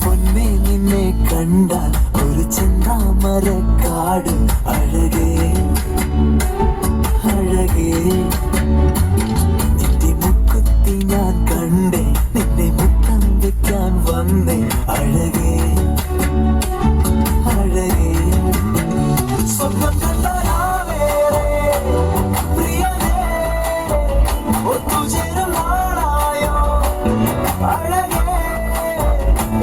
പൊന്നേ നിന്നെ കണ്ടാൽ ഒരു ചെന്താമരക്കാട് അഴകേ അഴകേ നിന്റെ മുക്കുത്തി ഞാൻ കണ്ടേ നിന്നെ മുത്തം വെക്കാൻ വന്നേ അഴകേ